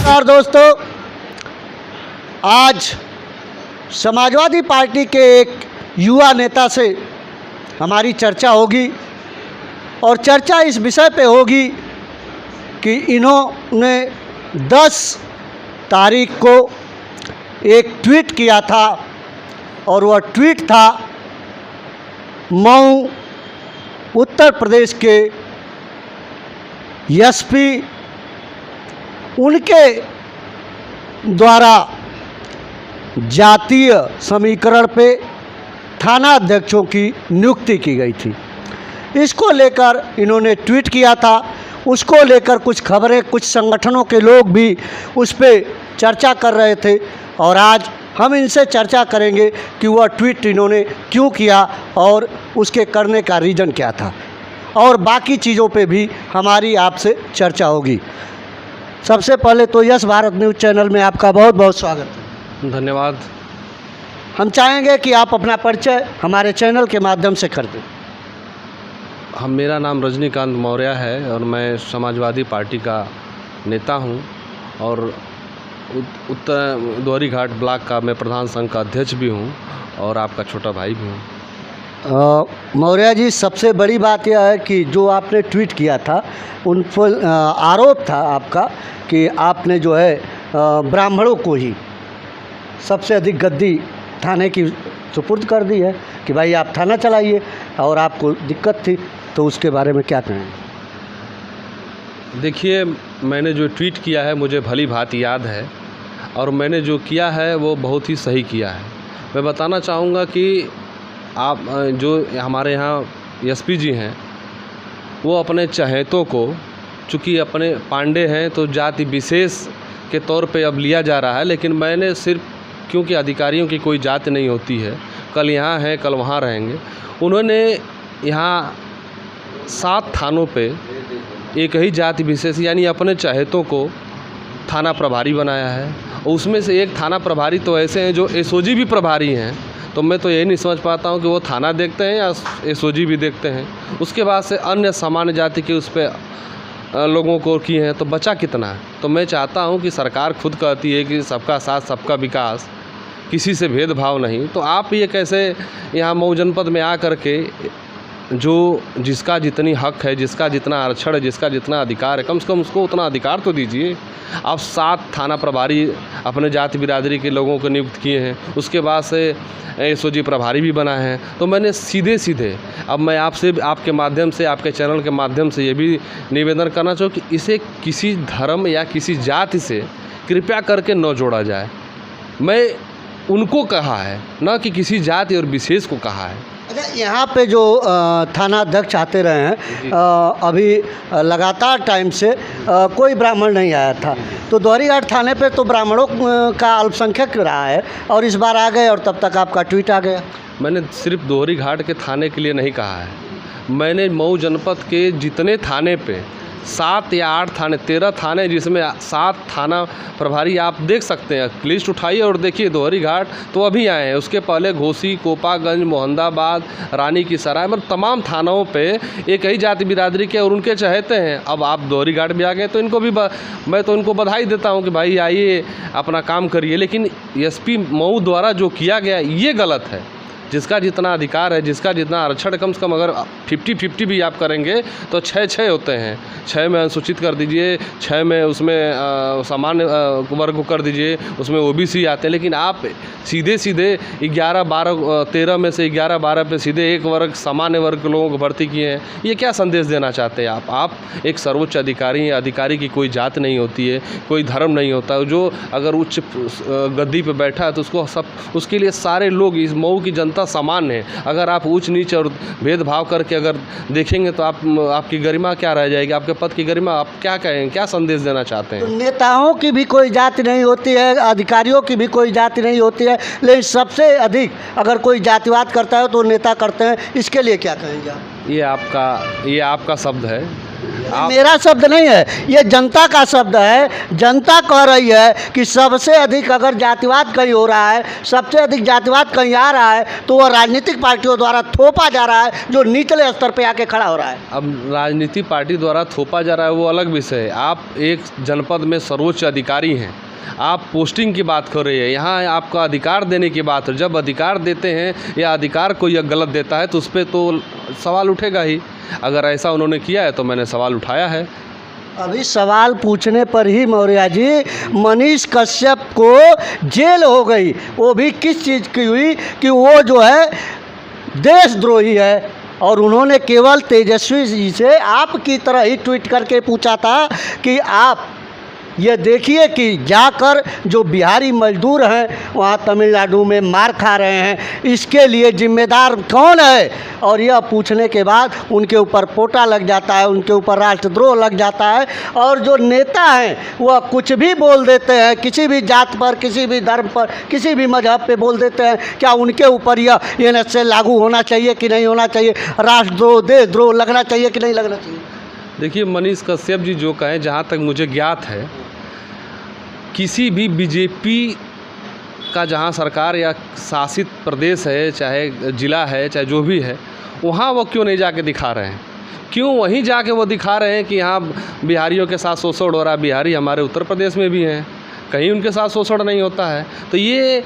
नमस्कार दोस्तों, आज समाजवादी पार्टी के एक युवा नेता से हमारी चर्चा होगी और चर्चा इस विषय पे होगी कि इन्होंने 10 तारीख को एक ट्वीट किया था और वह ट्वीट था मऊ उत्तर प्रदेश के एसपी उनके द्वारा जातीय समीकरण पे थाना अध्यक्षों की नियुक्ति की गई थी। इसको लेकर इन्होंने ट्वीट किया था। उसको लेकर कुछ खबरें, कुछ संगठनों के लोग भी उस पर चर्चा कर रहे थे और आज हम इनसे चर्चा करेंगे कि वह ट्वीट इन्होंने क्यों किया और उसके करने का रीज़न क्या था और बाकी चीज़ों पे भी हमारी आपसे चर्चा होगी। सबसे पहले तो यस भारत न्यूज़ चैनल में आपका बहुत बहुत स्वागत है। धन्यवाद। हम चाहेंगे कि आप अपना परिचय हमारे चैनल के माध्यम से कर दें। मेरा नाम रजनीकांत मौर्य है और मैं समाजवादी पार्टी का नेता हूं और उत्तर दोहरी घाट ब्लॉक का मैं प्रधान संघ का अध्यक्ष भी हूं और आपका छोटा भाई भी हूं। मौर्य जी, सबसे बड़ी बात यह है कि जो आपने ट्वीट किया था उन पर आरोप था आपका कि आपने जो है ब्राह्मणों को ही सबसे अधिक गद्दी थाने की सुपुर्द कर दी है कि भाई आप थाना चलाइए और आपको दिक्कत थी, तो उसके बारे में क्या कहें? देखिए, मैंने जो ट्वीट किया है मुझे भली भांति याद है और मैंने जो किया है वो बहुत ही सही किया है। मैं बताना चाहूँगा कि आप जो हमारे यहाँ एसपी जी हैं वो अपने चहेतों को, चूँकि अपने पांडे हैं तो जाति विशेष के तौर पे अब लिया जा रहा है, लेकिन मैंने सिर्फ, क्योंकि अधिकारियों की कोई जाति नहीं होती है, कल यहाँ हैं कल वहाँ रहेंगे, उन्होंने यहाँ 7 थानों पे एक ही जाति विशेष यानी अपने चहेतों को थाना प्रभारी बनाया है। उसमें से एक थाना प्रभारी तो ऐसे हैं जो एसओजी भी प्रभारी हैं, तो मैं तो यही नहीं समझ पाता हूँ कि वो थाना देखते हैं या एसओजी भी देखते हैं। उसके बाद से अन्य सामान्य जाति के उस पर लोगों को की हैं, तो बचा कितना है? तो मैं चाहता हूँ कि सरकार खुद कहती है कि सबका साथ सबका विकास, किसी से भेदभाव नहीं, तो आप ये कैसे यहाँ मऊ जनपद में आ करके जो जिसका जितनी हक है, जिसका जितना आरक्षण है, जिसका जितना अधिकार है, कम से कम उसको उतना अधिकार तो दीजिए। आप 7 थाना प्रभारी अपने जाति बिरादरी के लोगों को नियुक्त किए हैं, उसके बाद से एसओजी प्रभारी भी बनाए हैं। तो मैंने सीधे अब मैं आपसे, आपके माध्यम से, आपके चैनल के माध्यम से ये भी निवेदन करना चाहूँ कि इसे किसी धर्म या किसी जाति से कृपया करके न जोड़ा जाए। मैं उनको कहा है, न कि किसी जाति और विशेष को कहा है। अच्छा, यहाँ पे जो थाना अध्यक्ष आते रहे हैं अभी लगातार टाइम से कोई ब्राह्मण नहीं आया था, तो दोहरी घाट थाने पे तो ब्राह्मणों का अल्पसंख्यक रहा है और इस बार आ गए और तब तक आपका ट्वीट आ गया। मैंने सिर्फ दोहरी घाट के थाने के लिए नहीं कहा है, मैंने मऊ जनपद के जितने थाने पे 7 या 8 थाने, 13 थाने, जिसमें 7 थाना प्रभारी आप देख सकते हैं। लिस्ट उठाइए और देखिए। दोहरी घाट तो अभी आए हैं, उसके पहले घोसी, कोपागंज, मोहम्मदाबाद, रानी की सराय, मतलब तमाम थानों पे एक ही जाति बिरादरी के और उनके चहेते हैं। अब आप दोहरी घाट भी आ गए तो इनको भी मैं तो इनको बधाई देता हूँ कि भाई आइए अपना काम करिए। लेकिन एसपी मऊ द्वारा जो किया गया ये गलत है। जिसका जितना अधिकार है, जिसका जितना आरक्षण, कम से कम अगर 50-50 भी आप करेंगे तो 6 होते हैं। 6 में अनुसूचित कर दीजिए, 6 में उसमें सामान्य वर्ग को कर दीजिए, उसमें ओबीसी आते हैं। लेकिन आप सीधे 11-12-13 में से 11-12 पे सीधे एक वर्ग, सामान्य वर्ग के लोगों को भर्ती किए हैं। ये क्या संदेश देना चाहते हैं आप? एक सर्वोच्च अधिकारी हैं, अधिकारी की कोई जात नहीं होती है, कोई धर्म नहीं होता। जो अगर उच्च गद्दी पे बैठा है तो उसके लिए सारे लोग, इस मऊ की जनता समान है। अगर आप ऊंच नीच और भेदभाव करके अगर देखेंगे तो आपकी गरिमा क्या रह जाएगी, आपके पद की गरिमा? आप क्या कहें, क्या संदेश देना चाहते हैं? तो नेताओं की भी कोई जाति नहीं होती है, अधिकारियों की भी कोई जाति नहीं होती है, लेकिन सबसे अधिक अगर कोई जातिवाद करता है तो नेता करते हैं। इसके लिए क्या कहेंगे आप? ये आपका शब्द है, मेरा शब्द नहीं है, ये जनता का शब्द है। जनता कह रही है कि सबसे अधिक अगर जातिवाद कहीं हो रहा है, सबसे अधिक जातिवाद कहीं आ रहा है, तो वह राजनीतिक पार्टियों द्वारा थोपा जा रहा है, जो निचले स्तर पे आके खड़ा हो रहा है। अब राजनीतिक पार्टी द्वारा थोपा जा रहा है वो अलग विषय है। आप एक जनपद में सर्वोच्च अधिकारी हैं, आप पोस्टिंग की बात कर रहे हैं, यहाँ आपका अधिकार देने की बात है। जब अधिकार देते हैं या अधिकार कोई गलत देता है तो उस पर तो सवाल उठेगा ही। अगर ऐसा उन्होंने किया है तो मैंने सवाल उठाया है। अभी सवाल पूछने पर ही मौर्य जी मनीष कश्यप को जेल हो गई। वो भी किस चीज़ की हुई कि वो जो है देशद्रोही है, और उन्होंने केवल तेजस्वी जी से आपकी तरह ही ट्वीट करके पूछा था कि आप ये देखिए कि जाकर जो बिहारी मजदूर हैं वहाँ तमिलनाडु में मार खा रहे हैं, इसके लिए जिम्मेदार कौन है। और यह पूछने के बाद उनके ऊपर पोटा लग जाता है, उनके ऊपर राष्ट्रद्रोह लग जाता है, और जो नेता हैं वह कुछ भी बोल देते हैं, किसी भी जात पर, किसी भी धर्म पर, किसी भी मजहब पे बोल देते हैं। क्या उनके ऊपर यह एनएसए लागू होना चाहिए कि नहीं होना चाहिए, राष्ट्रद्रोह, देशद्रोह लगना चाहिए कि नहीं लगना चाहिए? देखिए, मनीष कश्यप जी जो कहें, जहाँ तक मुझे ज्ञात है, किसी भी बीजेपी का जहाँ सरकार या शासित प्रदेश है, चाहे ज़िला है, चाहे जो भी है, वहाँ वो क्यों नहीं जाके दिखा रहे हैं? क्यों वहीं जाके वो दिखा रहे हैं कि यहाँ बिहारियों के साथ शोषण हो रहा है? बिहारी हमारे उत्तर प्रदेश में भी हैं, कहीं उनके साथ शोषण नहीं होता है। तो ये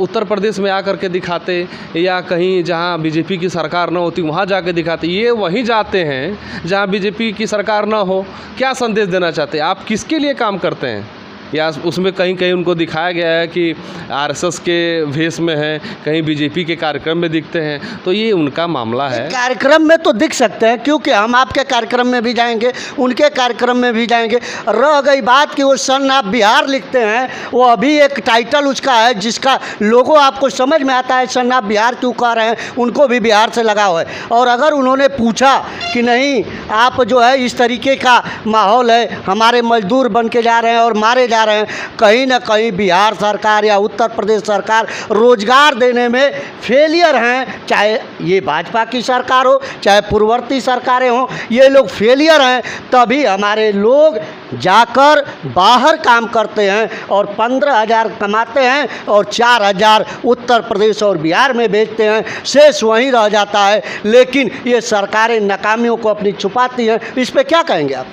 उत्तर प्रदेश में आकर के दिखाते, या कहीं जहाँ बीजेपी की सरकार ना होती वहाँ जाके दिखाते। ये वहीं जाते हैं जहाँ बीजेपी की सरकार ना हो। क्या संदेश देना चाहते हैं? आप किसके लिए काम करते हैं? या उसमें कहीं कहीं उनको दिखाया गया है कि आरएसएस के भेष में हैं, कहीं बीजेपी के कार्यक्रम में दिखते हैं, तो ये उनका मामला है। कार्यक्रम में तो दिख सकते हैं, क्योंकि हम आपके कार्यक्रम में भी जाएंगे, उनके कार्यक्रम में भी जाएंगे। रह गई बात कि वो सन ऑफ बिहार लिखते हैं, वो अभी एक टाइटल उसका है जिसका लोगो आपको समझ में आता है सन ऑफ बिहार क्यों कह रहे हैं, उनको भी बिहार से लगाव है। और अगर उन्होंने पूछा कि नहीं आप जो है इस तरीके का माहौल है, हमारे मजदूर बन के जा रहे हैं और मारे जा रहे हैं, कहीं ना कहीं बिहार सरकार या उत्तर प्रदेश सरकार रोजगार देने में फेलियर हैं। चाहे ये भाजपा की सरकार हो, चाहे पूर्ववर्ती सरकारें हों, ये लोग फेलियर हैं। तभी हमारे लोग जाकर बाहर काम करते हैं और 15,000 कमाते हैं और 4,000 उत्तर प्रदेश और बिहार में भेजते हैं, शेष वहीं रह जाता है। लेकिन ये सरकारें नाकामियों को अपनी छुपाती हैं। इस पे क्या कहेंगे आप?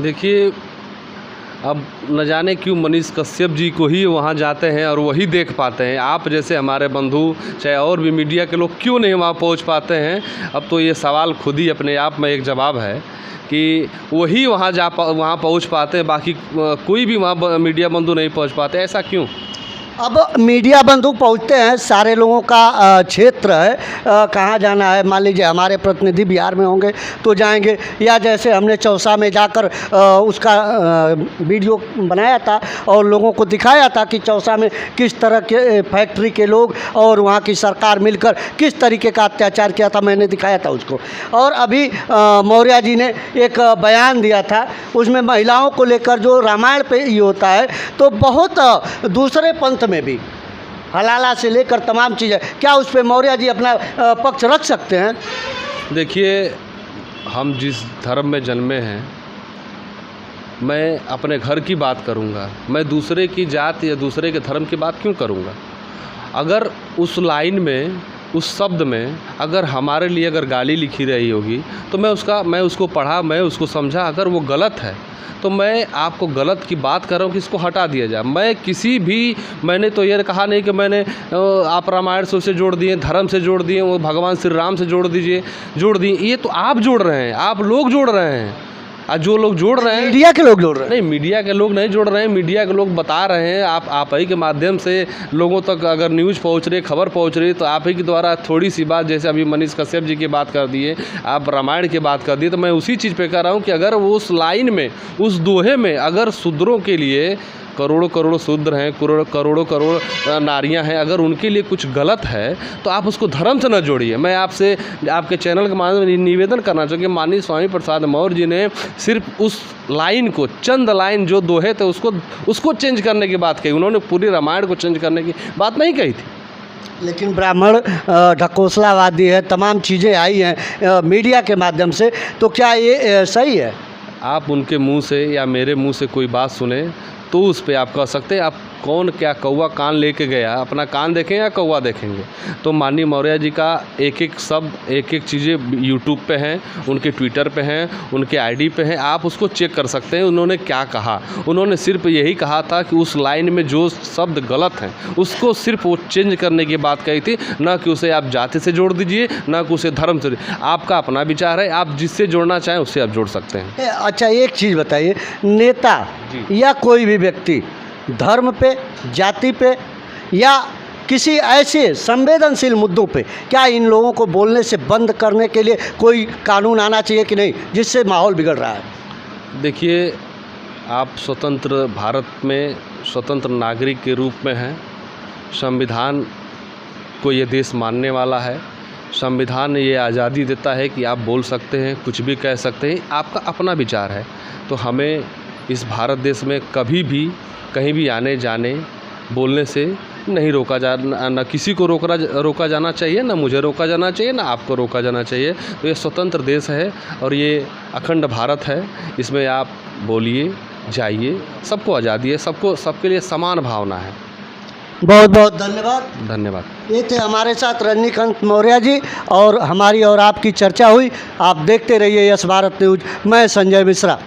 देखिए, अब न जाने क्यों मनीष कश्यप जी को ही वहाँ जाते हैं और वही देख पाते हैं। आप जैसे हमारे बंधु, चाहे और भी मीडिया के लोग क्यों नहीं वहाँ पहुँच पाते हैं? अब तो ये सवाल खुद ही अपने आप में एक जवाब है कि वही वहाँ पहुँच पाते हैं, बाकी कोई भी वहाँ मीडिया बंधु नहीं पहुँच पाते। ऐसा क्यों? अब मीडिया बंधु पहुँचते हैं, सारे लोगों का क्षेत्र है, कहाँ जाना है। मान लीजिए हमारे प्रतिनिधि बिहार में होंगे तो जाएंगे, या जैसे हमने चौसा में जाकर उसका वीडियो बनाया था और लोगों को दिखाया था कि चौसा में किस तरह के फैक्ट्री के लोग और वहाँ की सरकार मिलकर किस तरीके का अत्याचार किया था, मैंने दिखाया था उसको। और अभी मौर्य जी ने एक बयान दिया था, उसमें महिलाओं को लेकर जो रामायण पे ये होता है, तो बहुत दूसरे पंथ में भी हलाला से लेकर तमाम चीज़ें, क्या उस पर मौर्य जी अपना पक्ष रख सकते हैं? देखिए, हम जिस धर्म में जन्मे हैं, मैं अपने घर की बात करूंगा, मैं दूसरे की जात या दूसरे के धर्म की बात क्यों करूंगा? अगर उस लाइन में, उस शब्द में अगर हमारे लिए अगर गाली लिखी रही होगी तो मैं उसको पढ़ा, मैं उसको समझा। अगर वो गलत है तो मैं आपको गलत की बात कर रहा हूँ कि इसको हटा दिया जाए। मैंने तो ये कहा नहीं कि मैंने आप रामायण से उसे जोड़ दिए, धर्म से जोड़ दिए, वो भगवान श्री राम से जोड़ दिए। ये तो आप जोड़ रहे हैं, आप लोग जोड़ रहे हैं। और जो लोग जोड़ रहे हैं, मीडिया के लोग जोड़ रहे हैं। नहीं, मीडिया के लोग नहीं जोड़ रहे हैं, मीडिया के लोग बता रहे हैं। आप ही के माध्यम से लोगों तक अगर न्यूज़ पहुंच रही है, खबर पहुंच रही है, तो आप ही के द्वारा थोड़ी सी बात, जैसे अभी मनीष कश्यप जी की बात कर दिए, आप रामायण की बात कर दिए, तो मैं उसी चीज़ पे कह रहा हूँ कि अगर वो उस लाइन में, उस दोहे में अगर शूद्रों के लिए, करोड़ों करोड़ शूद्र हैं, करोड़ों करोड़ नारियां हैं, अगर उनके लिए कुछ गलत है तो आप उसको धर्म से न जोड़िए। मैं आपसे, आपके चैनल के माध्यम से निवेदन करना चाहूँगा कि माननीय स्वामी प्रसाद मौर्य जी ने सिर्फ उस लाइन को, चंद लाइन जो दोहे थे उसको चेंज करने की बात कही। उन्होंने पूरी रामायण को चेंज करने की बात नहीं कही थी। लेकिन ब्राह्मण ढकोसलावादी है, तमाम चीज़ें आई हैं मीडिया के माध्यम से, तो क्या ये सही है? आप उनके मुंह से या मेरे मुंह से कोई बात सुने तो उस पे आप कह सकते हैं। आप कौन क्या कौवा कान लेके गया, अपना कान देखें या कौवा देखेंगे? तो माननीय मौर्य जी का एक एक शब्द, एक एक चीज़ें यूट्यूब पे हैं, उनके ट्विटर पे हैं, उनके आईडी पे हैं, आप उसको चेक कर सकते हैं उन्होंने क्या कहा। उन्होंने सिर्फ यही कहा था कि उस लाइन में जो शब्द गलत हैं उसको सिर्फ वो चेंज करने की बात कही थी, ना कि उसे आप जाति से जोड़ दीजिए, ना कि उसे धर्म से। आपका अपना विचार है, आप जिससे जोड़ना चाहें उससे आप जोड़ सकते हैं। अच्छा, एक चीज़ बताइए, नेता या कोई भी व्यक्ति धर्म पे, जाति पे या किसी ऐसे संवेदनशील मुद्दों पे क्या इन लोगों को बोलने से बंद करने के लिए कोई कानून आना चाहिए कि नहीं, जिससे माहौल बिगड़ रहा है? देखिए, आप स्वतंत्र भारत में स्वतंत्र नागरिक के रूप में हैं। संविधान को ये देश मानने वाला है। संविधान ने ये आज़ादी देता है कि आप बोल सकते हैं, कुछ भी कह सकते हैं, आपका अपना विचार है। तो हमें इस भारत देश में कभी भी कहीं भी आने जाने बोलने से नहीं रोका न किसी को रोका जाना चाहिए, ना मुझे रोका जाना चाहिए, ना आपको रोका जाना चाहिए। तो ये स्वतंत्र देश है और ये अखंड भारत है। इसमें आप बोलिए, जाइए, सबको आज़ादी है, सबके लिए समान भावना है। बहुत बहुत धन्यवाद। धन्यवाद। ये थे हमारे साथ रजनीकांत मौर्य जी और हमारी और आपकी चर्चा हुई। आप देखते रहिए यस भारत न्यूज़। मैं संजय मिश्रा।